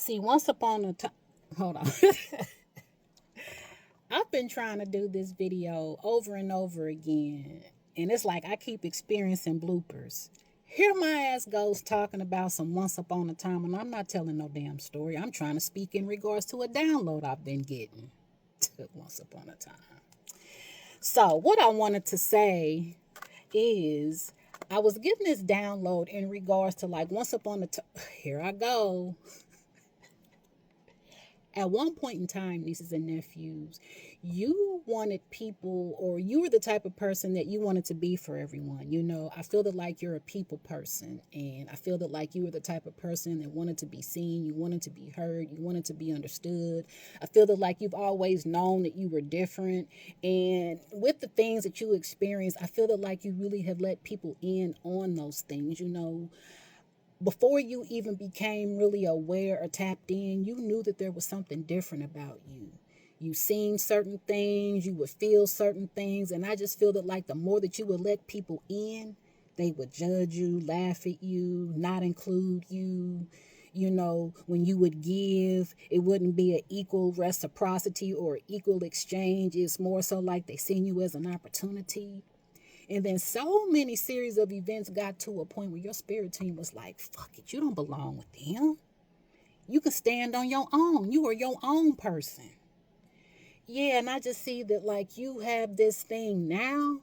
See, once upon a time, hold on. I've been trying to do this video over and over again, and it's like I keep experiencing bloopers. Here my ass goes talking about some once upon a time, and I'm not telling no damn story. I'm trying to speak in regards to a download I've been getting. Once upon a time. So, what I wanted to say is I was getting this download in regards to like once upon a time. Here I go. At one point in time, nieces and nephews, you wanted people, or you were the type of person that you wanted to be for everyone. You know, I feel that like you're a people person, and I feel that like you were the type of person that wanted to be seen, you wanted to be heard, you wanted to be understood. I feel that like you've always known that you were different, and with the things that you experienced, I feel that like you really have let people in on those things. You know, before you even became really aware or tapped in, you knew that there was something different about you. You seen certain things, you would feel certain things, and I just feel that like the more that you would let people in, they would judge you, laugh at you, not include you. You know, when you would give, it wouldn't be an equal reciprocity or equal exchange. It's more so like they seen you as an opportunity. And then so many series of events got to a point where your spirit team was like, fuck it, you don't belong with them. You can stand on your own. You are your own person. Yeah, and I just see that like you have this thing now.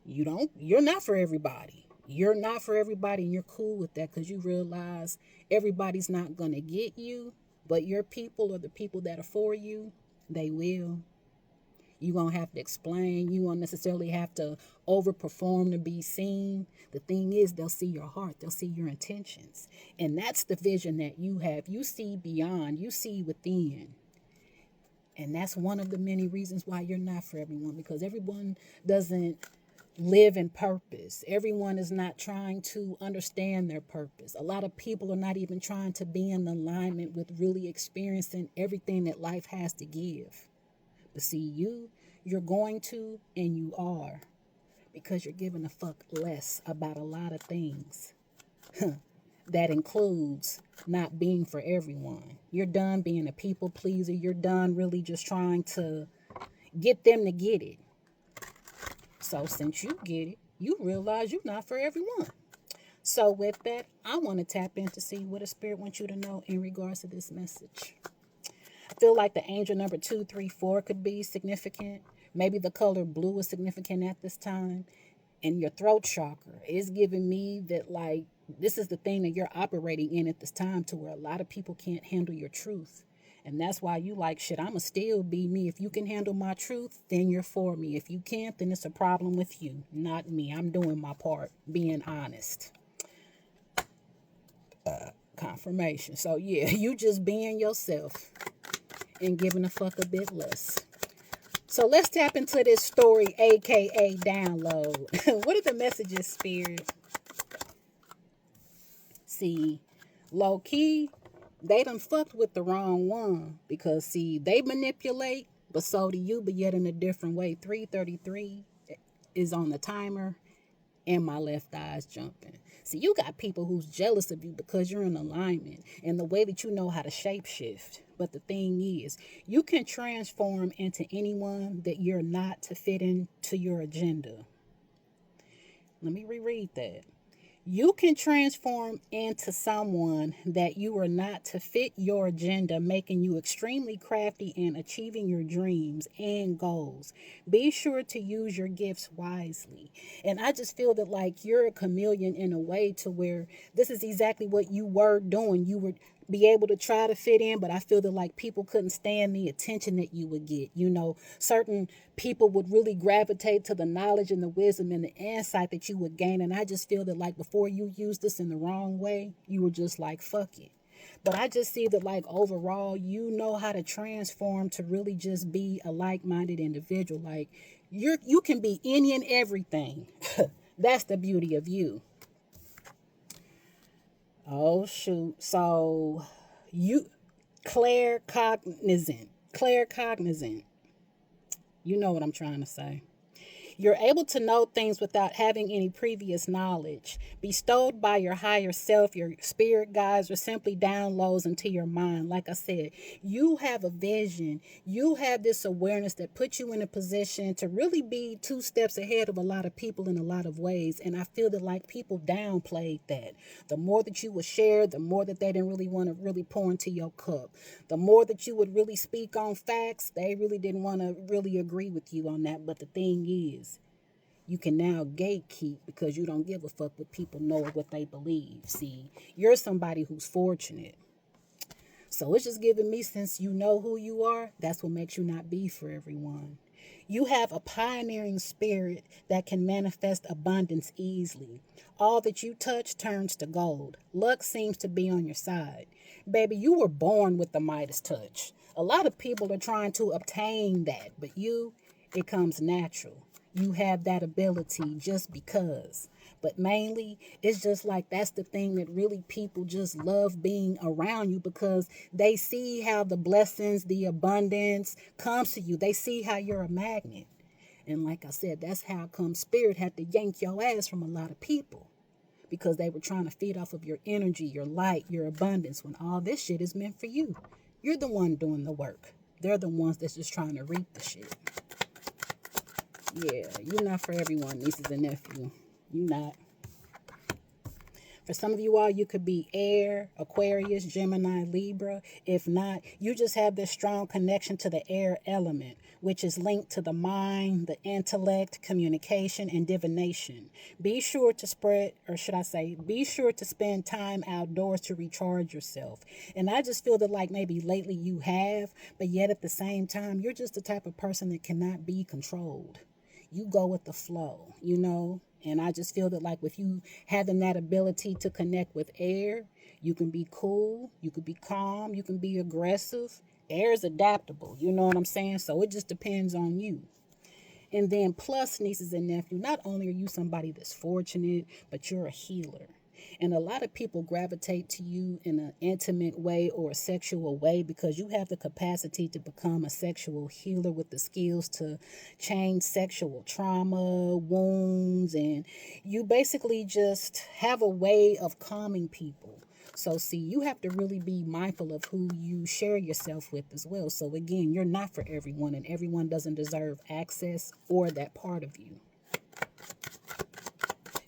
You're not for everybody. You're not for everybody, and you're cool with that because you realize everybody's not gonna get you, but your people or the people that are for you, they will. You won't have to explain. You won't necessarily have to overperform to be seen. The thing is, they'll see your heart. They'll see your intentions. And that's the vision that you have. You see beyond. You see within. And that's one of the many reasons why you're not for everyone, because everyone doesn't live in purpose. Everyone is not trying to understand their purpose. A lot of people are not even trying to be in alignment with really experiencing everything that life has to give. But see, you're going to, and you are, because you're giving a fuck less about a lot of things. That includes not being for everyone. You're done being a people pleaser. You're done really just trying to get them to get it. So since you get it, you realize you're not for everyone. So with that, I want to tap in to see what the spirit wants you to know in regards to this message. I feel like the angel number 234 could be significant. Maybe the color blue is significant at this time. And your throat chakra is giving me that like this is the thing that you're operating in at this time, to where a lot of people can't handle your truth. And that's why you like, shit, I'ma still be me. If you can handle my truth, then you're for me. If you can't, then it's a problem with you, not me. I'm doing my part, being honest. Confirmation. So yeah, you just being yourself and giving a fuck a bit less. So let's tap into this story, aka download. What are the messages, Spirit? See, low key, they done fucked with the wrong one, because see, they manipulate, but so do you, but yet in a different way. 333 is on the timer, and my left eye's jumping. See, you got people who's jealous of you because you're in alignment and the way that you know how to shapeshift. But the thing is, you can transform into anyone that you're not to fit into your agenda. Let me reread that. You can transform into someone that you are not to fit your agenda, making you extremely crafty in achieving your dreams and goals. Be sure to use your gifts wisely. And I just feel that like you're a chameleon in a way, to where this is exactly what you were doing. You were be able to try to fit in, but I feel that like people couldn't stand the attention that you would get. You know, certain people would really gravitate to the knowledge and the wisdom and the insight that you would gain. And I just feel that like before you used this in the wrong way, you were just like, fuck it. But I just see that like overall, you know how to transform to really just be a like-minded individual. Like you can be any and everything. That's the beauty of you. Oh shoot. So you claircognizant. Claircognizant. You know what I'm trying to say. You're able to know things without having any previous knowledge, bestowed by your higher self, your spirit guides, or simply downloads into your mind. Like I said, you have a vision. You have this awareness that puts you in a position to really be two steps ahead of a lot of people in a lot of ways. And I feel that like people downplayed that. The more that you would share, the more that they didn't really want to really pour into your cup. The more that you would really speak on facts, they really didn't want to really agree with you on that. But the thing is, you can now gatekeep because you don't give a fuck what people know or what they believe. See, you're somebody who's fortunate. So it's just giving me, since you know who you are, that's what makes you not be for everyone. You have a pioneering spirit that can manifest abundance easily. All that you touch turns to gold. Luck seems to be on your side. Baby, you were born with the Midas touch. A lot of people are trying to obtain that, but you, it comes natural. You have that ability just because. But mainly, it's just like that's the thing that really people just love being around you because they see how the blessings, the abundance comes to you. They see how you're a magnet. And like I said, that's how come spirit had to yank your ass from a lot of people because they were trying to feed off of your energy, your light, your abundance when all this shit is meant for you. You're the one doing the work. They're the ones that's just trying to reap the shit. Yeah, you're not for everyone, nieces and nephews. You're not. For some of you all, you could be air, Aquarius, Gemini, Libra. If not, you just have this strong connection to the air element, which is linked to the mind, the intellect, communication, and divination. Be sure to be sure to spend time outdoors to recharge yourself. And I just feel that like maybe lately you have, but yet at the same time, you're just the type of person that cannot be controlled. You go with the flow, And I just feel that like with you having that ability to connect with air, you can be cool, you can be calm, you can be aggressive. Air is adaptable, you know what I'm saying? So it just depends on you. And then plus, nieces and nephews, not only are you somebody that's fortunate, but you're a healer. And a lot of people gravitate to you in an intimate way or a sexual way because you have the capacity to become a sexual healer with the skills to change sexual trauma, wounds, and you basically just have a way of calming people. So see, you have to really be mindful of who you share yourself with as well. So again, you're not for everyone, and everyone doesn't deserve access or that part of you.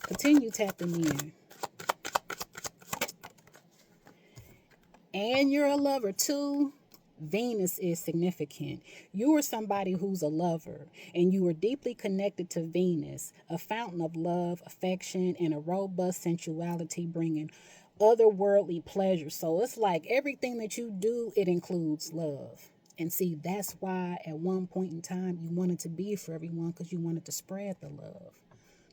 Continue tapping in. And you're a lover too. Venus is significant. You are somebody who's a lover, and you are deeply connected to Venus, a fountain of love, affection, and a robust sensuality bringing otherworldly pleasure. So it's like everything that you do, it includes love. And see, that's why at one point in time you wanted to be for everyone because you wanted to spread the love.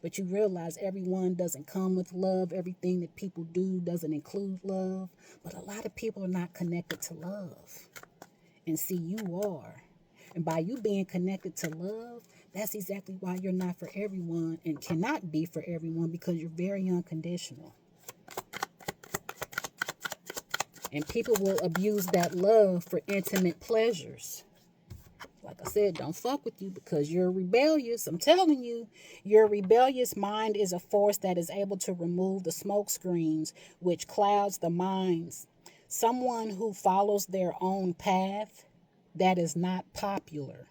But you realize everyone doesn't come with love. Everything that people do doesn't include love. But a lot of people are not connected to love. And see, you are. And by you being connected to love, that's exactly why you're not for everyone and cannot be for everyone because you're very unconditional. And people will abuse that love for intimate pleasures. Like I said, don't fuck with you because you're rebellious. I'm telling you, your rebellious mind is a force that is able to remove the smoke screens, which clouds the minds. Someone who follows their own path that is not popular.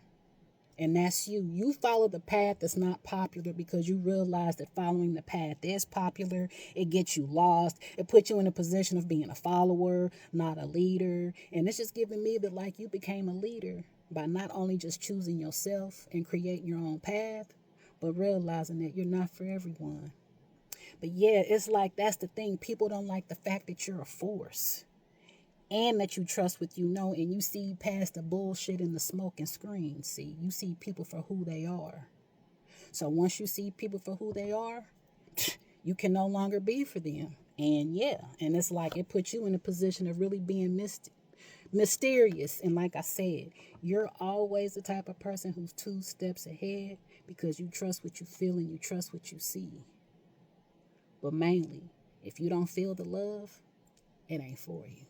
And that's you. You follow the path that's not popular because you realize that following the path is popular. It gets you lost. It puts you in a position of being a follower, not a leader. And it's just giving me that like you became a leader by not only just choosing yourself and creating your own path, but realizing that you're not for everyone. But yeah, it's like that's the thing. People don't like the fact that you're a force. And that you trust what you know, and you see past the bullshit and the smoke and screen. See, you see people for who they are. So once you see people for who they are, you can no longer be for them. And yeah, and it's like it puts you in a position of really being mysterious. And like I said, you're always the type of person who's two steps ahead because you trust what you feel and you trust what you see. But mainly, if you don't feel the love, it ain't for you.